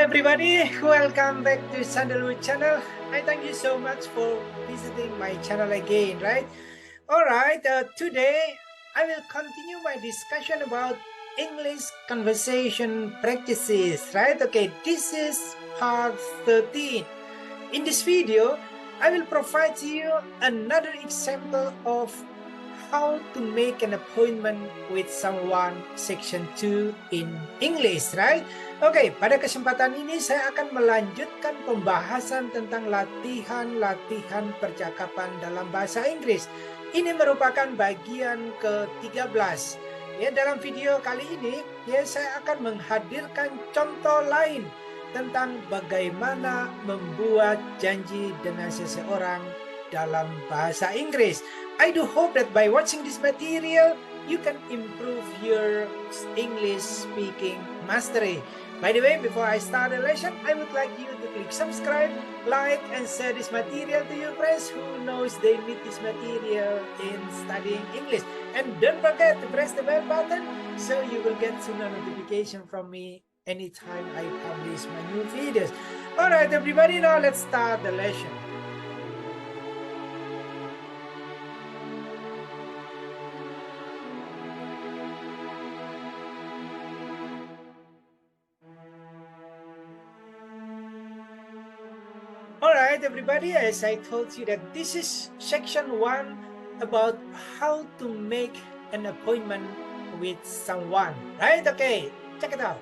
everybody, welcome back to Sandalwood channel. I thank you so much for visiting my channel again, right? Alright, today I will continue my discussion about English conversation practices, right? Okay, this is part 13. In this video, I will provide you another example of how to make an appointment with someone, section 2 in English, right? Oke, pada kesempatan ini saya akan melanjutkan pembahasan tentang latihan-latihan percakapan dalam bahasa Inggris. Ini merupakan bagian ke-13. Ya, dalam video kali ini ya saya akan menghadirkan contoh lain tentang bagaimana membuat janji dengan seseorang dalam bahasa Inggris. I do hope that by watching this material, you can improve your English speaking mastery. By the way, before I start the lesson, I would like you to click subscribe, like, and share this material to your friends who knows they need this material in studying English. And don't forget to press the bell button so you will get sooner notification from me anytime I publish my new videos. Alright everybody, now let's start the lesson. Alright everybody, as I told you that this is section 1 about how to make an appointment with someone, right? Okay, check it out.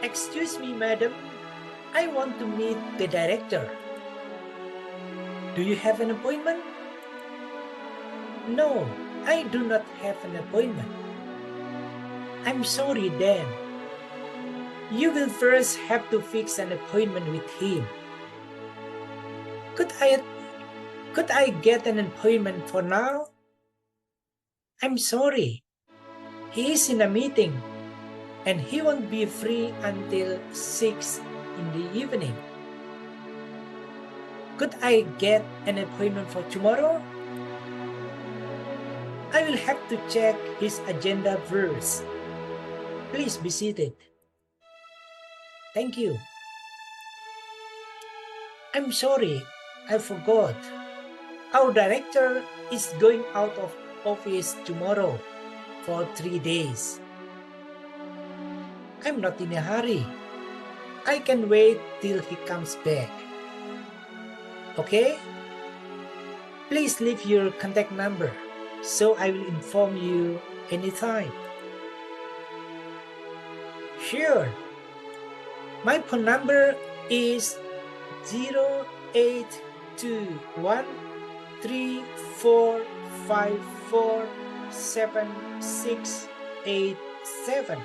Excuse me, madam, I want to meet the director. Do you have an appointment? No, I do not have an appointment. I'm sorry then. You will first have to fix an appointment with him. Could I get an appointment for now? I'm sorry. He is in a meeting and he won't be free until 6 in the evening. Could I get an appointment for tomorrow? I will have to check his agenda first. Please be seated. Thank you. I'm sorry, I forgot. Our director is going out of office tomorrow for 3 days. I'm not in a hurry. I can wait till he comes back. Okay? Please leave your contact number so I will inform you anytime. Sure. My phone number is 082134547687.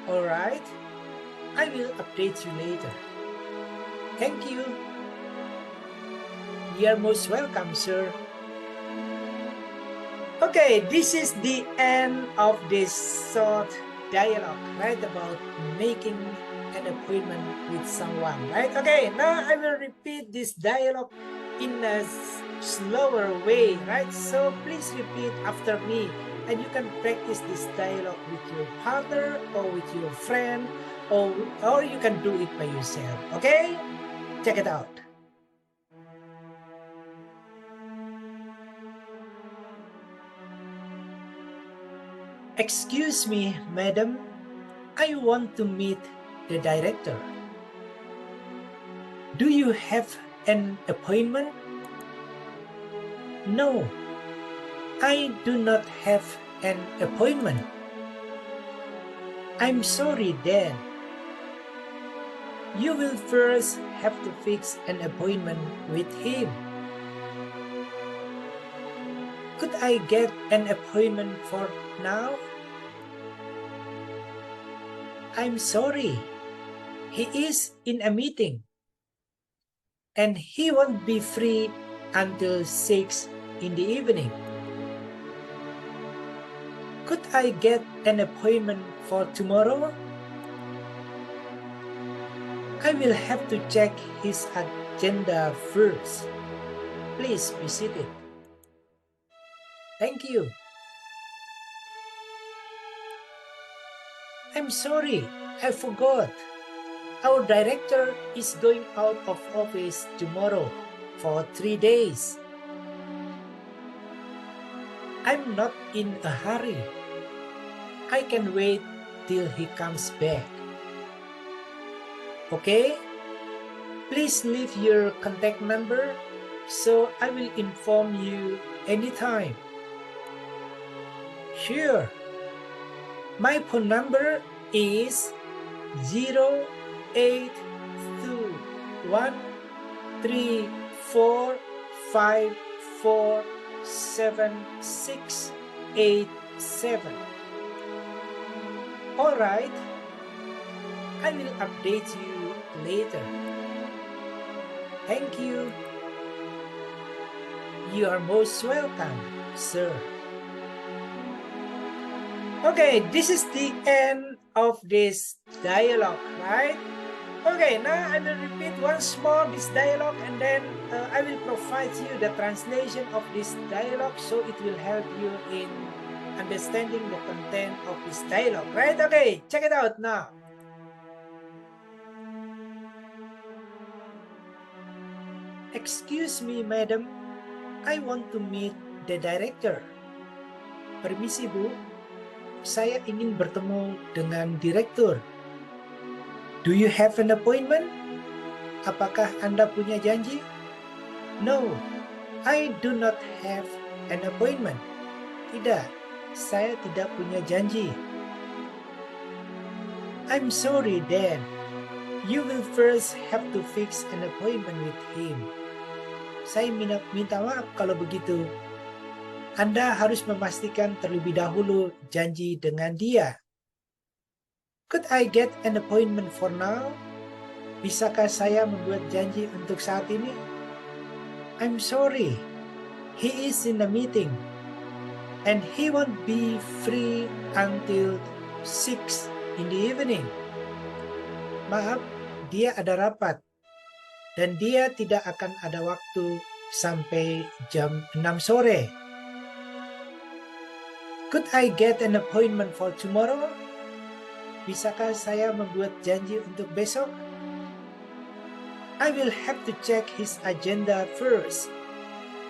Alright, I will update you later. Thank you. You are most welcome, sir. Okay, this is the end of this short dialogue, right, about making an appointment with someone, right? Okay, now I will repeat this dialogue in a slower way, right? So please repeat after me and you can practice this dialogue with your partner or with your friend or you can do it by yourself, okay? Check it out. Excuse me, madam, I want to meet the director. Do you have an appointment? No, I do not have an appointment. I'm sorry then. You will first have to fix an appointment with him. Could I get an appointment for now? I'm sorry. He is in a meeting and he won't be free until 6 in the evening. Could I get an appointment for tomorrow? I will have to check his agenda first. Please be seated. Thank you. I'm sorry, I forgot. Our director is going out of office tomorrow for 3 days. I'm not in a hurry. I can wait till he comes back. Okay? Please leave your contact number so I will inform you anytime. Sure. My phone number is 082134547687. Alright, I will update you later. Thank you. You are most welcome, sir. Okay, this is the end of this dialogue, right? Okay, now I will repeat once more this dialogue, and then I will provide you the translation of this dialogue so it will help you in understanding the content of this dialogue, right? Okay, check it out now. Excuse me, madam. I want to meet the director. Permisi, Bu. Saya ingin bertemu dengan direktur. Do you have an appointment? Apakah Anda punya janji? No, I do not have an appointment. Tidak, saya tidak punya janji. I'm sorry, Dan. You will first have to fix an appointment with him. Saya minta maaf kalau begitu. Anda harus memastikan terlebih dahulu janji dengan dia. Could I get an appointment for now? Bisakah saya membuat janji untuk saat ini? I'm sorry. He is in a meeting. And he won't be free until 6 in the evening. Maaf, dia ada rapat. Dan dia tidak akan ada waktu sampai jam 6 sore. Could I get an appointment for tomorrow? Bisakah saya membuat janji untuk besok? I will have to check his agenda first.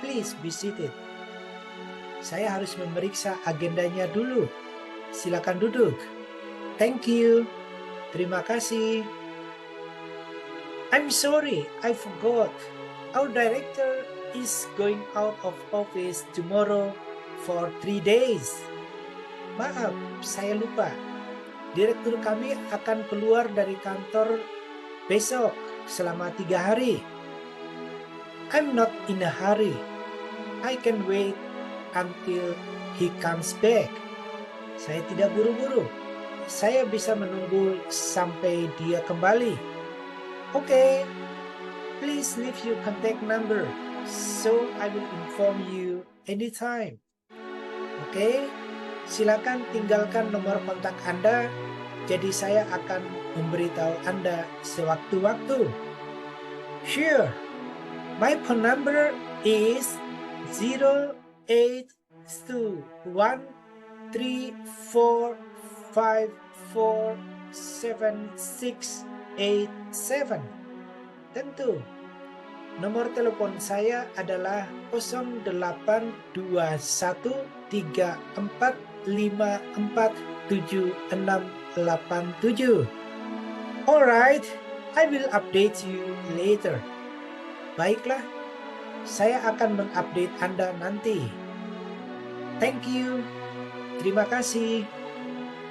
Please be seated. Saya harus memeriksa agendanya dulu. Silakan duduk. Thank you. Terima kasih. I'm sorry, I forgot. Our director is going out of office tomorrow for 3 days. Maaf, saya lupa. Direktur kami akan keluar dari kantor besok selama 3 hari. I'm not in a hurry. I can wait until he comes back. Saya tidak buru-buru. Saya bisa menunggu sampai dia kembali. Okay, please leave your contact number so I will inform you anytime. Okay, silakan tinggalkan nomor kontak Anda, jadi saya akan memberitahu Anda sewaktu-waktu. Sure, my phone number is 082134547687. Tentu. Nomor telepon saya adalah 082134547687. Alright, I will update you later. Baiklah, saya akan mengupdate Anda nanti. Thank you. Terima kasih.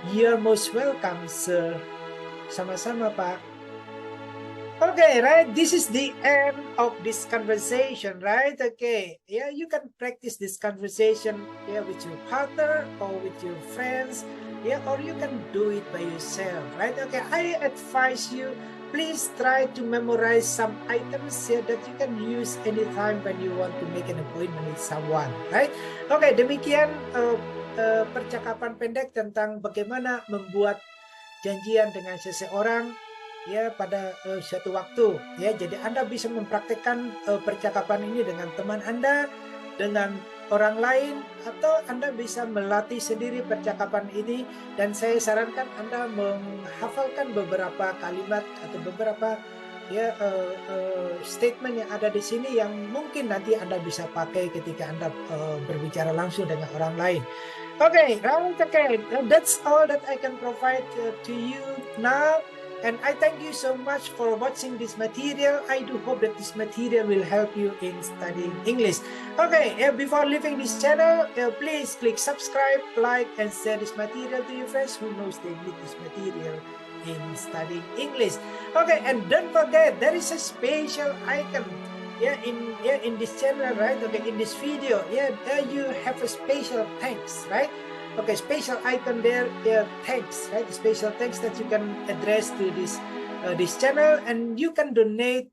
You're most welcome, sir. Sama-sama, Pak. Okay, right? This is the end of this conversation, right? Okay. Yeah, you can practice this conversation with your partner or with your friends. Yeah, or you can do it by yourself, right? Okay, I advise you, please try to memorize some items that you can use anytime when you want to make an appointment with someone, right? Okay, demikian percakapan pendek tentang bagaimana membuat janjian dengan seseorang ya pada suatu waktu ya. Jadi Anda bisa mempraktekkan percakapan ini dengan teman Anda, dengan orang lain, atau Anda bisa melatih sendiri percakapan ini. Dan saya sarankan Anda menghafalkan beberapa kalimat atau beberapa statement yang ada di sini yang mungkin nanti Anda bisa pakai ketika Anda berbicara langsung dengan orang lain. Okay, right, okay. That's all that I can provide to you now. And I thank you so much for watching this material. I do hope that this material will help you in studying English. Okay, before leaving this channel, please click subscribe, like, and share this material to your friends who knows they need this material in studying English. Okay, and don't forget there is a special icon in this channel, right? Okay, in this video, there you have a special thanks, right? Okay, special icon there, thanks, right? Special thanks that you can address to this channel, and you can donate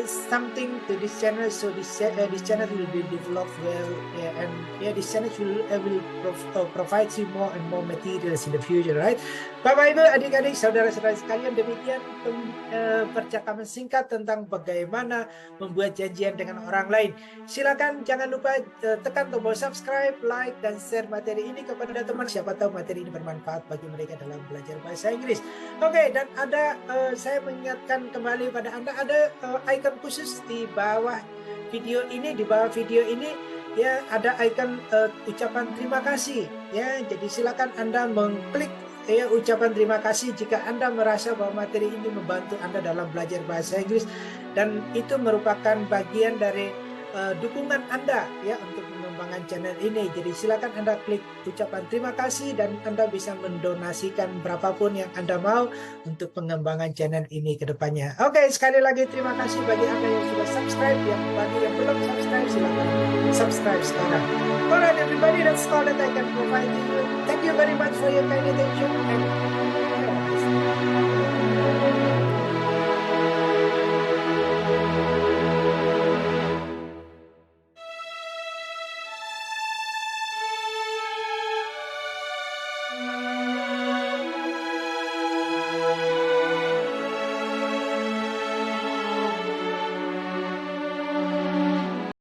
something to this channel, so this channel will be developed well, and this channel will provide you more and more materials in the future, right? Bapak Ibu, adik-adik, saudara-saudara sekalian, demikian percakapan singkat tentang bagaimana membuat janjian dengan orang lain. Silakan jangan lupa tekan tombol subscribe, like, dan share materi ini kepada teman. Siapa tahu materi ini bermanfaat bagi mereka dalam belajar bahasa Inggris. Oke, dan ada saya mengingatkan kembali pada Anda, ada icon khusus di bawah video ini. Di bawah video ini ada icon ucapan terima kasih, jadi silakan Anda mengklik ucapan terima kasih jika Anda merasa bahwa materi ini membantu Anda dalam belajar bahasa Inggris, dan itu merupakan bagian dari dukungan Anda untuk mengembangkan channel ini. Jadi silakan Anda klik ucapan terima kasih, dan Anda bisa mendonasikan berapapun yang Anda mau untuk pengembangan channel ini ke depannya. Oke, sekali lagi terima kasih bagi Anda yang sudah subscribe. Bagi yang belum subscribe, silakan subscribe sekarang. Alright everybody, that's all that I can provide to you. Thank you very much for your kind attention, and